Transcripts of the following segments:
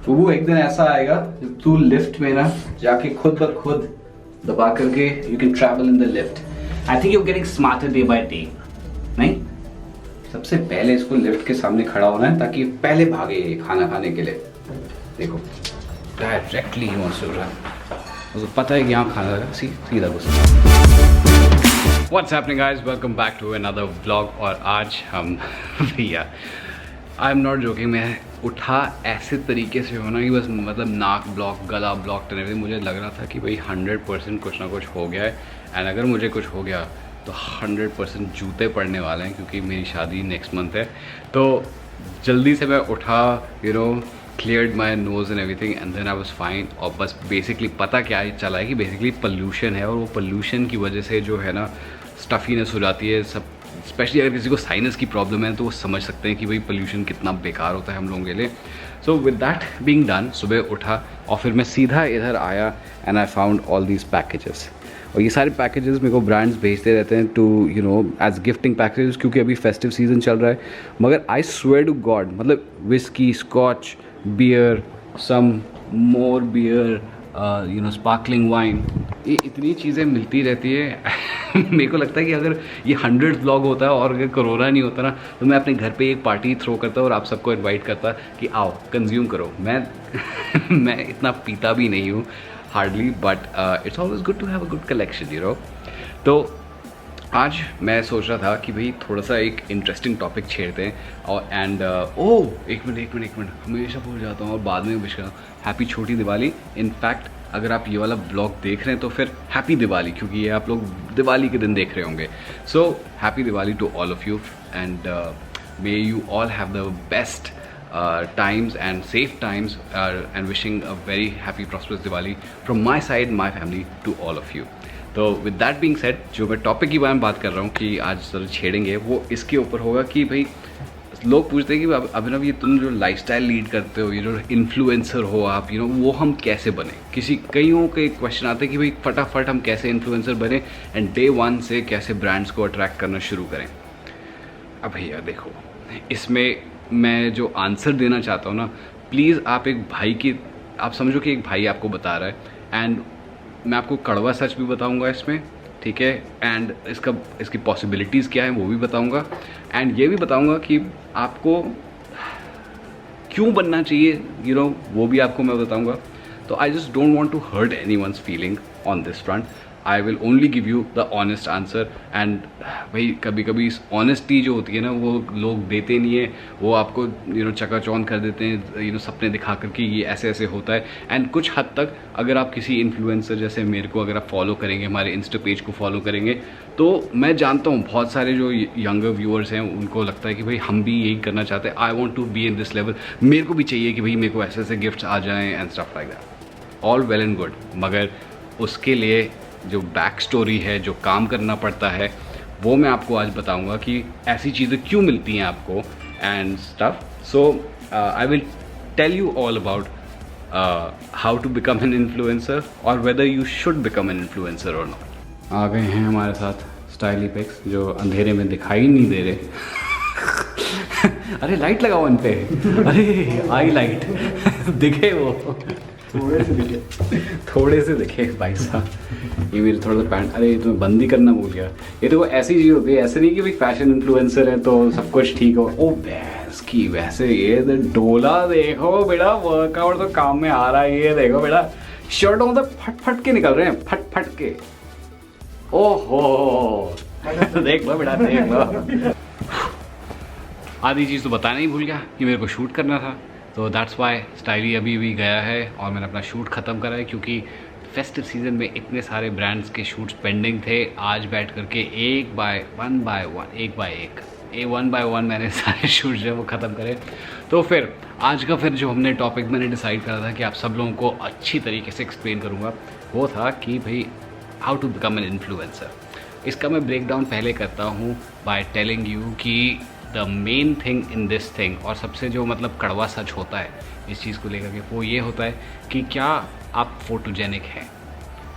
तो वो एक दिन ऐसा आएगा जब तू लिफ्ट में ना जाके खुद ब खुद दबा करके you can travel in the lift. I think you getting smarter day by day. नहीं, सबसे पहले इसको लिफ्ट के सामने खड़ा होना है ताकि पहले भागे खाना खाने के लिए। देखो डायरेक्टली ही वांट्स टू रन, उसको पता है कि यहाँ खाना लगा, सीधा घुस। What's happening guys, welcome back to another vlog। और आज हम भैया आई एम नॉट जोकिंग, मैं उठा ऐसे तरीके से होना कि बस मतलब नाक ब्लॉक, गला ब्लॉक टेन। मुझे लग रहा था कि भाई 100% कुछ ना कुछ हो गया है, एंड अगर मुझे कुछ हो गया तो 100% जूते पड़ने वाले हैं क्योंकि मेरी शादी नेक्स्ट मंथ है। तो जल्दी से मैं उठा, you know, cleared my nose and everything and then I was fine. और बस बेसिकली पता क्या चला है कि बेसिकली पोल्यूशन है, और वो पोल्यूशन की वजह से जो है ना स्टफीनेस हो जाती है सब। स्पेशली अगर किसी को साइनस की प्रॉब्लम है तो वो समझ सकते हैं कि भाई पोल्यूशन कितना बेकार होता है हम लोगों के लिए। So with that being done, सुबह उठा और फिर मैं सीधा इधर आया and I found all these packages. और ये सारे पैकेजेस मेरे को ब्रांड्स भेजते रहते हैं to you know as gifting packages, क्योंकि अभी फेस्टिव सीजन चल रहा है। मगर आई स्वेयर टू गॉड, मतलब whisky, scotch, beer, some more beer, you know, sparkling wine, ये इतनी चीज़ें मिलती रहती है। मेरे को लगता है कि अगर ये 100 व्लॉग होता है और अगर कोरोना नहीं होता ना तो मैं अपने घर पे एक पार्टी थ्रो करता और आप सबको इनवाइट करता कि आओ कंज्यूम करो। मैं इतना पीता भी नहीं हूँ hardly, but it's always good to have a good collection, you know. तो आज मैं सोच रहा था कि भाई थोड़ा सा एक इंटरेस्टिंग टॉपिक छेड़ते हैं। और एंड एक मिनट हमेशा भूल जाता हूँ और बाद में विश करता हूँ हैप्पी छोटी दिवाली। इनफैक्ट अगर आप ये वाला ब्लॉग देख रहे हैं तो फिर हैप्पी दिवाली, क्योंकि ये आप लोग दिवाली के दिन देख रहे होंगे। So happy Diwali to all of you and may you all have the best times and safe times, and wishing a very happy prosperous Diwali from my side, my family, to all of you। तो with that being said, जो मैं topic की बारे में बात कर रहा हूँ कि आज जरूर छेड़ेंगे वो इसके ऊपर होगा कि भाई लोग पूछते हैं कि अभिनव ये तुम जो लाइफस्टाइल लीड करते हो, ये जो इन्फ्लुएंसर हो आप, यू नो, वो हम कैसे बने। कईयों के क्वेश्चन आते हैं कि भाई फटाफट हम कैसे इन्फ्लुएंसर बने एंड डे 1 से कैसे ब्रांड्स को अट्रैक्ट करना शुरू करें। अब भैया देखो, इसमें मैं जो आंसर देना चाहता हूँ ना, प्लीज़ आप एक भाई की, आप समझो कि एक भाई आपको बता रहा है, एंड मैं आपको कड़वा सच भी बताऊँगा इसमें, ठीक है, एंड इसकी पॉसिबिलिटीज़ क्या है वो भी बताऊँगा, एंड ये भी बताऊँगा कि आपको क्यों बनना चाहिए, यू नो, वो भी आपको मैं बताऊँगा। तो I just don't want to hurt anyone's feeling on this front. I will only give you the honest answer. And भाई कभी कभी इस ऑनेस्टी जो होती है ना वो लोग देते नहीं है, वो आपको यू नो चकाचौंध कर देते हैं, यू नो, सपने दिखा कर कि ये ऐसे ऐसे होता है। एंड कुछ हद तक अगर आप किसी इन्फ्लुएंसर जैसे मेरे को अगर आप फॉलो करेंगे, हमारे इंस्टा पेज को फॉलो करेंगे, तो मैं जानता हूँ बहुत सारे जो यंगर व्यूअर्स हैं उनको लगता है कि भाई हम भी यही करना चाहते हैं। I want to be in this level, मेरे को भी चाहिए कि भाई मेरे को ऐसे ऐसे गिफ्ट्स आ जाएँ and stuff like that. All well and good, मगर उसके लिए जो बैक स्टोरी है, जो काम करना पड़ता है, वो मैं आपको आज बताऊंगा कि ऐसी चीज़ें क्यों मिलती हैं आपको and stuff. So I will tell you all about how to become an influencer और whether you should become an influencer और नॉट। आ गए हैं हमारे साथ स्टाइली पिक्स जो अंधेरे में दिखाई नहीं दे रहे। अरे लाइट लगाओ इन पे, अरे आई लाइट दिखे वो, थोड़े से दिखे भाई साहब। ये मेरे थोड़ा सा पैंट, अरे तुम्हें बंदी करना भूल गया। ये तो ऐसी चीज़ होती है, ऐसे नहीं कि भाई फैशन इन्फ्लुएंसर है तो सब कुछ ठीक हो। ओ भैंस की, वैसे ये डोला देखो बेटा, वर्कआउट तो काम में आ रहा है। ये देखो बेटा, शर्टों तो फट फट के निकल रहे हैं, फट फट के। ओहो देख लो बेटा, देख लो। आधी चीज़ तो बताना ही भूल गया कि मेरे को शूट करना था, तो दैट्स वाई स्टाइली अभी भी गया है और मैंने अपना शूट ख़त्म करा है, क्योंकि फेस्टिव सीज़न में इतने सारे ब्रांड्स के शूट्स पेंडिंग थे। आज बैठ करके एक बाय वन मैंने सारे शूट्स जो है वो ख़त्म करे। तो फिर आज का जो हमने टॉपिक मैंने डिसाइड करा था कि आप सब लोगों को अच्छी तरीके से एक्सप्लेन करूँगा, वो था कि भाई how to become an influencer. इसका मैं ब्रेक डाउन पहले करता हूँ बाय टेलिंग यू कि the main thing in this thing, और सबसे जो मतलब कड़वा सच होता है इस चीज़ को लेकर के, वो ये होता है कि क्या आप फोटोजेनिक हैं।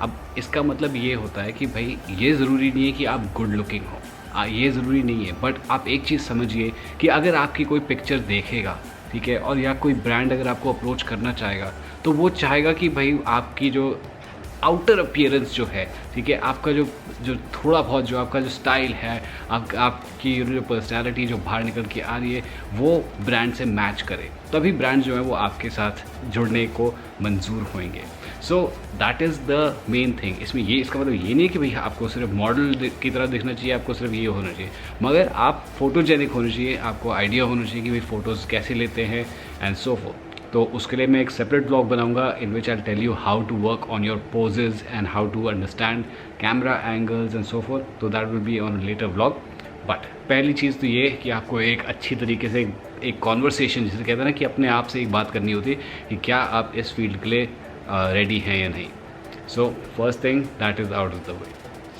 अब इसका मतलब ये होता है कि भाई ये ज़रूरी नहीं है कि आप गुड लुकिंग हो, ये ज़रूरी नहीं है, बट आप एक चीज़ समझिए कि अगर आपकी कोई पिक्चर देखेगा ठीक है। और या कोई ब्रांड अगर आपको अप्रोच करना चाहेगा तो वो चाहेगा कि भाई आपकी जो आउटर अपीयरेंस जो है, ठीक है, आपका जो जो थोड़ा बहुत जो आपका जो स्टाइल है, आपकी जो पर्सनैलिटी जो बाहर निकल के आ रही है वो ब्रांड से मैच करे, तभी ब्रांड जो है वो आपके साथ जुड़ने को मंजूर होंगे। So that is the main thing. इसमें ये इसका मतलब ये नहीं कि भाई आपको सिर्फ मॉडल की तरह दिखना चाहिए, आपको सिर्फ ये होना चाहिए, मगर आप फोटोजेनिक होना चाहिए, आपको आइडिया होना चाहिए कि भाई फ़ोटोज़ कैसे लेते हैं एंड सो फोर्थ। तो उसके लिए मैं एक सेपरेट ब्लॉग बनाऊंगा in which I tell you how to work on your poses and how to understand camera angles and so forth. तो that will be on later blog. But पहली चीज़ तो ये कि आपको एक अच्छी तरीके से एक कॉन्वर्सेशन, जिसे कहते हैं ना कि अपने आप से एक बात करनी होती है कि क्या आप इस फील्ड के लिए रेडी हैं या नहीं। So first thing that is out of the way.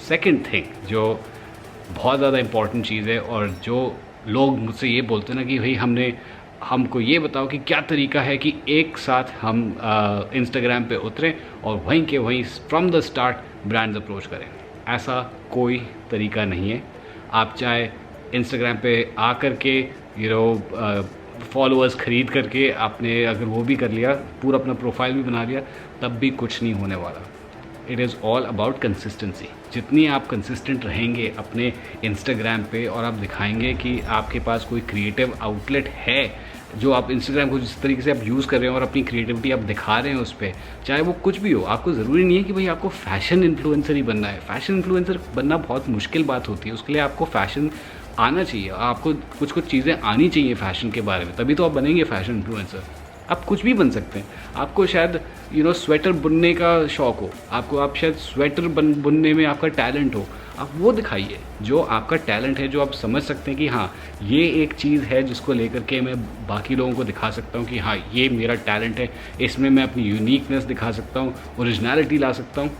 Second thing जो बहुत ज़्यादा इंपॉर्टेंट चीज़ है और जो लोग मुझसे ये बोलते हैं ना कि भाई हमको ये बताओ कि क्या तरीका है कि एक साथ हम इंस्टाग्राम पे उतरें और वहीं के वहीं from the start brands approach करें। ऐसा कोई तरीका नहीं है। आप चाहे इंस्टाग्राम पे आकर के फॉलोअर्स ख़रीद करके आपने अगर वो भी कर लिया, पूरा अपना प्रोफाइल भी बना लिया, तब भी कुछ नहीं होने वाला। It is all about consistency. जितनी आप कंसिस्टेंट रहेंगे अपने इंस्टाग्राम पे और आप दिखाएंगे कि आपके पास कोई क्रिएटिव आउटलेट है, जो आप इंस्टाग्राम को जिस तरीके से आप यूज़ कर रहे हैं और अपनी क्रिएटिविटी आप दिखा रहे हैं उस पर, चाहे वो कुछ भी हो। आपको ज़रूरी नहीं है कि भाई आपको फ़ैशन इन्फ्लुएंसर ही बनना है। फ़ैशन इन्फ्लुएंसर बनना बहुत मुश्किल बात होती है। उसके लिए आपको फ़ैशन आना चाहिए, आपको कुछ कुछ चीज़ें आनी चाहिए फ़ैशन के बारे में, तभी तो आप बनेंगे फ़ैशन इन्फ्लुएंसर। आप कुछ भी बन सकते हैं। आपको शायद स्वेटर बुनने का शौक़ हो, आप शायद स्वेटर बुनने में आपका टैलेंट हो, आप वो दिखाइए जो आपका टैलेंट है, जो आप समझ सकते हैं कि हाँ ये एक चीज़ है जिसको लेकर के मैं बाकी लोगों को दिखा सकता हूँ कि हाँ ये मेरा टैलेंट है, इसमें मैं अपनी यूनिकनेस दिखा सकता हूँ, ओरिजिनलिटी ला सकता हूँ।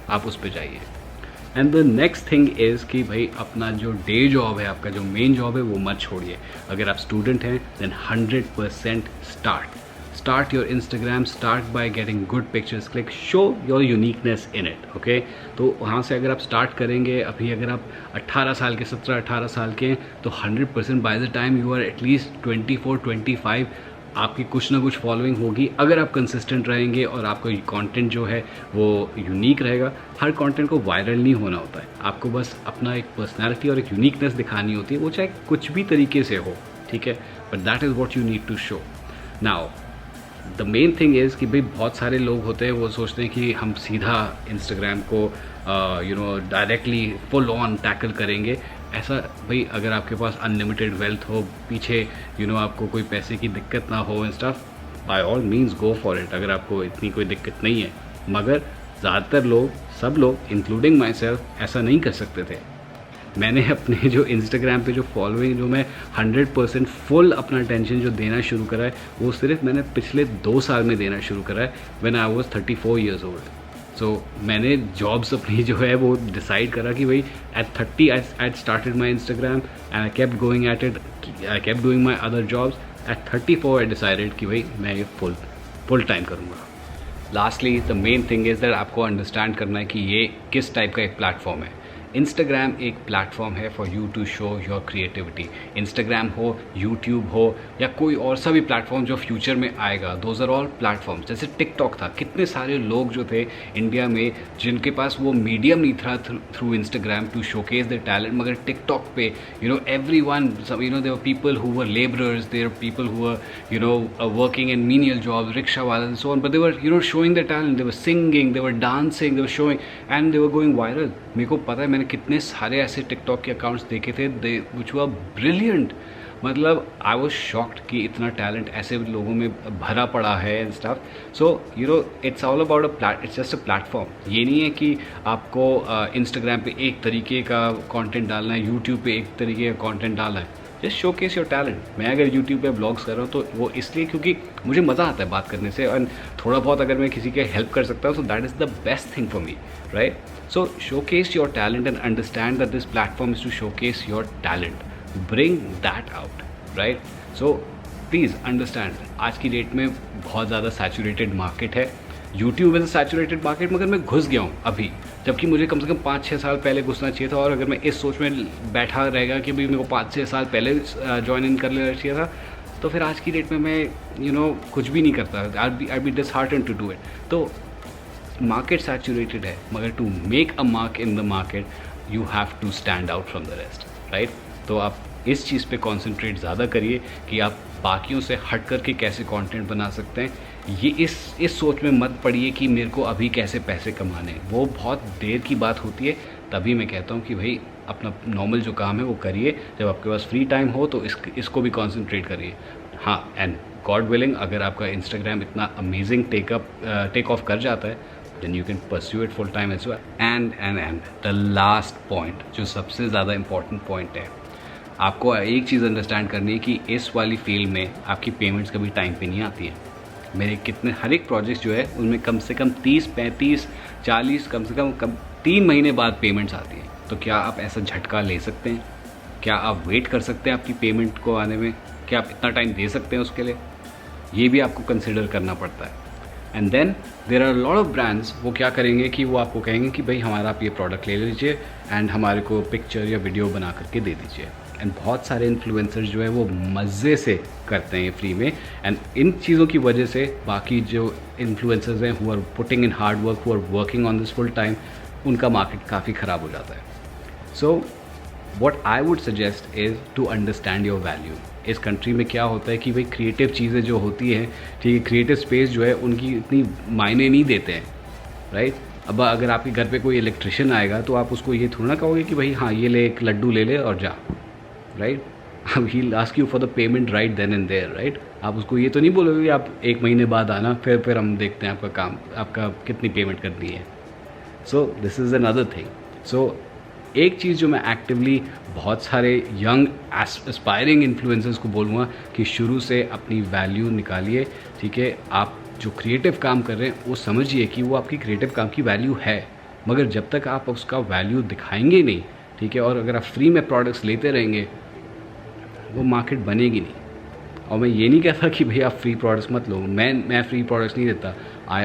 आप उस पर जाइए। And the next thing is कि भाई अपना जो डे जॉब है, आपका जो मेन जॉब है, वो मत छोड़िए। अगर आप स्टूडेंट हैं then 100% start your Instagram, start by getting good pictures, click, show your uniqueness in it, okay? तो वहाँ से अगर आप स्टार्ट करेंगे, अभी अगर आप 18 साल के 17-18 साल के हैं, तो 100% by the time you are at least 24-25 आपकी कुछ ना कुछ फॉलोइंग होगी, अगर आप कंसिस्टेंट रहेंगे और आपका कंटेंट जो है वो यूनिक रहेगा। हर कंटेंट को वायरल नहीं होना होता है, आपको बस अपना एक पर्सनैलिटी और एक यूनिकनेस दिखानी होती है, वो चाहे कुछ भी तरीके से हो, ठीक है, but that is what you need to show. Now the main thing is कि भाई बहुत सारे लोग होते हैं वो सोचते हैं कि हम सीधा इंस्टाग्राम को डायरेक्टली फुल ऑन टैकल करेंगे। ऐसा भाई अगर आपके पास अनलिमिटेड वेल्थ हो, पीछे आपको कोई पैसे की दिक्कत ना हो and stuff, by all means go for it, अगर आपको इतनी कोई दिक्कत नहीं है। मगर ज़्यादातर लोग, सब लोग इंक्लूडिंग माई सेल्फ, ऐसा नहीं कर सकते थे। मैंने अपने जो इंस्टाग्राम पे जो फॉलोइंग, जो मैं 100% फुल अपना अटेंशन जो देना शुरू करा है, वो सिर्फ मैंने पिछले 2 साल में देना शुरू करा है, when I was 34 years old. So मैंने जॉब्स अपनी जो है वो डिसाइड करा कि भाई at 30 I started my Instagram and I kept going at it, I kept doing my other jobs. At 34 I decided कि भाई मैं ये फुल टाइम करूँगा। Lastly the main thing is that आपको अंडरस्टैंड करना है कि ये किस टाइप का एक प्लेटफॉर्म है। इंस्टाग्राम एक प्लेटफॉर्म है for you to show your creativity. Instagram हो, यूट्यूब हो या कोई और सा भी प्लेटफॉर्म जो फ्यूचर में आएगा, दोज आर ऑल प्लेटफॉर्म्स। जैसे टिकटॉक था, कितने सारे लोग जो थे इंडिया में जिनके पास वो मीडियम नहीं था through Instagram to showcase their talent, मगर टिकटॉक पे everyone, there were people who were laborers, there were people who were working in menial jobs, rickshaw wallahs and so on, but they were showing their talent, they were singing, they were dancing, they were showing and they were going viral। मेरे को पता है मैंने कितने सारे ऐसे TikTok के accounts देखे थे which were brilliant। मतलब आई वॉज शॉक्ड कि इतना टैलेंट ऐसे लोगों में भरा पड़ा है and stuff. So it's all about it's just a platform. ये नहीं है कि आपको इंस्टाग्राम पे एक तरीके का कंटेंट डालना है, यूट्यूब पे एक तरीके का कंटेंट डालना है। Just showcase your talent. मैं अगर यूट्यूब पे ब्लॉग्स कर रहा हूँ तो वो इसलिए क्योंकि मुझे मज़ा आता है बात करने से, और थोड़ा बहुत अगर मैं किसी के हेल्प कर सकता हूँ तो that is the best thing for me, right? So showcase your talent and understand that this platform is to showcase your talent. Bring that out, right? So please understand, आज की डेट में बहुत ज़्यादा saturated market है। YouTube is a saturated market, मगर मैं घुस गया हूँ अभी, जबकि मुझे कम से कम 5-6 साल पहले घुसना चाहिए था। और अगर मैं इस सोच में बैठा रहेगा कि भाई मेरे को 5-6 साल पहले ज्वाइन इन कर लेना चाहिए था, तो फिर आज की डेट में मैं कुछ भी नहीं करता, I be disheartened to do it. तो मार्केट सैचुरेटेड है, मगर to make a mark in the market you have to stand out from the rest, right. तो आप इस चीज़ पे कॉन्सेंट्रेट ज़्यादा करिए कि आप बाकियों से हट करके कैसे कंटेंट बना सकते हैं। ये इस सोच में मत पड़िए कि मेरे को अभी कैसे पैसे कमाने हैं, वो बहुत देर की बात होती है। तभी मैं कहता हूँ कि भाई अपना नॉर्मल जो काम है वो करिए, जब आपके पास फ्री टाइम हो तो इसको भी कॉन्सेंट्रेट करिए। हाँ, एंड गॉड विलिंग अगर आपका इंस्टाग्राम इतना अमेजिंग टेक ऑफ कर जाता है then you can pursue it full time as well. And the last point, जो सबसे ज़्यादा important point है, आपको एक चीज़ अंडरस्टैंड करनी है कि इस वाली फील्ड में आपकी पेमेंट्स कभी टाइम पे नहीं आती है। मेरे हर एक प्रोजेक्ट जो है उनमें कम से कम 30, 35, 40 कम से कम 3 महीने बाद पेमेंट्स आती हैं। तो क्या आप ऐसा झटका ले सकते हैं? क्या आप वेट कर सकते हैं आपकी पेमेंट को आने में? क्या आप इतना टाइम दे सकते हैं उसके लिए? ये भी आपको कंसिडर करना पड़ता है। And then there are lot of brands, वो क्या करेंगे कि वो आपको कहेंगे कि भाई हमारा आप ये प्रोडक्ट ले लीजिए एंड हमारे को पिक्चर या वीडियो बना करके दे दीजिए। एंड बहुत सारे इन्फ्लुएंसर्स जो है वो मज़े से करते हैं फ्री में। एंड इन चीज़ों की वजह से बाकी जो इन्फ्लुएंसर्स हैं who are putting in hard work, who are working on this full time, उनका मार्केट काफ़ी ख़राब हो जाता है। So what I would suggest is to understand your value. इस कंट्री में क्या होता है कि भाई क्रिएटिव चीज़ें जो होती हैं, ठीक है, क्रिएटिव स्पेस जो है उनकी इतनी मायने नहीं देते हैं, राइट। अब अगर आपके घर पे कोई इलेक्ट्रिशियन आएगा तो आप उसको ये थोड़ा ना कहोगे कि भाई हाँ ये ले, एक लड्डू ले ले और जा, राइट। अब he ask you for the payment right then and there, right. आप उसको ये तो नहीं बोलोगे कि आप 1 महीने बाद आना, फिर हम देखते हैं आपका काम, आपका कितनी पेमेंट करनी है। So this is another thing. So एक चीज़ जो मैं एक्टिवली बहुत सारे यंग एस्पायरिंग इन्फ्लुएंसर्स को बोलूँगा कि शुरू से अपनी वैल्यू निकालिए, ठीक है। आप जो क्रिएटिव काम कर रहे हैं वो समझिए कि वो आपकी क्रिएटिव काम की वैल्यू है, मगर जब तक आप उसका वैल्यू दिखाएंगे नहीं, ठीक है, और अगर आप फ्री में प्रोडक्ट्स लेते रहेंगे वो मार्केट बनेगी नहीं। और मैं ये नहीं कहता कि भाई आप फ्री प्रोडक्ट्स मत लो, मैं फ्री प्रोडक्ट्स नहीं देता।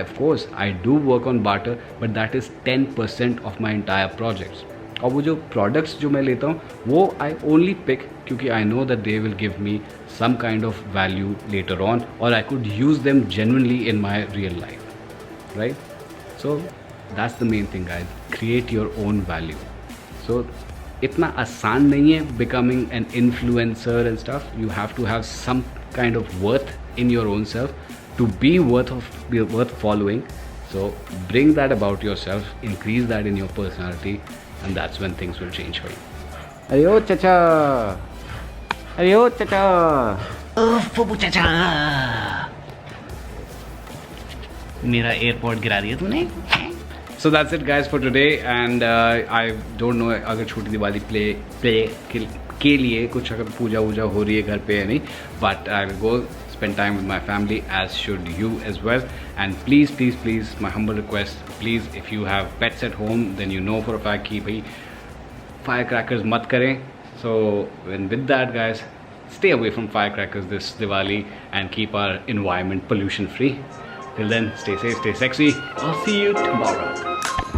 Of course I do work on barter, but that is 10% of my entire projects. और वो जो प्रोडक्ट्स जो मैं लेता हूँ वो आई ओनली पिक क्योंकि I know that they will give me some kind of value later on, और I could use them genuinely in my real life, right. So that's the main thing guys, create your own value. So इतना आसान नहीं है becoming an influencer and stuff. You have to have some kind of worth in your own self to be worth following. So bring that about yourself, increase that in your personality, and that's when things will change for you. अरे ओ चाचा, अरे ओ चाचा, फुफू चाचा, मेरा airport गिरा दिया तूने। So that's it guys for today, and I don't know अगर छोटी दिवाली प्ले के लिए कुछ अगर पूजा वूजा हो रही है घर पे या नहीं, but I will go spend time with my family, as should you as well. And please my humble request, please if you have pets at home, then you know for a fact कि भाई firecrackers मत करें. So with that guys, stay away from firecrackers this Diwali and keep our environment pollution free. Till then, stay safe, stay sexy. I'll see you tomorrow.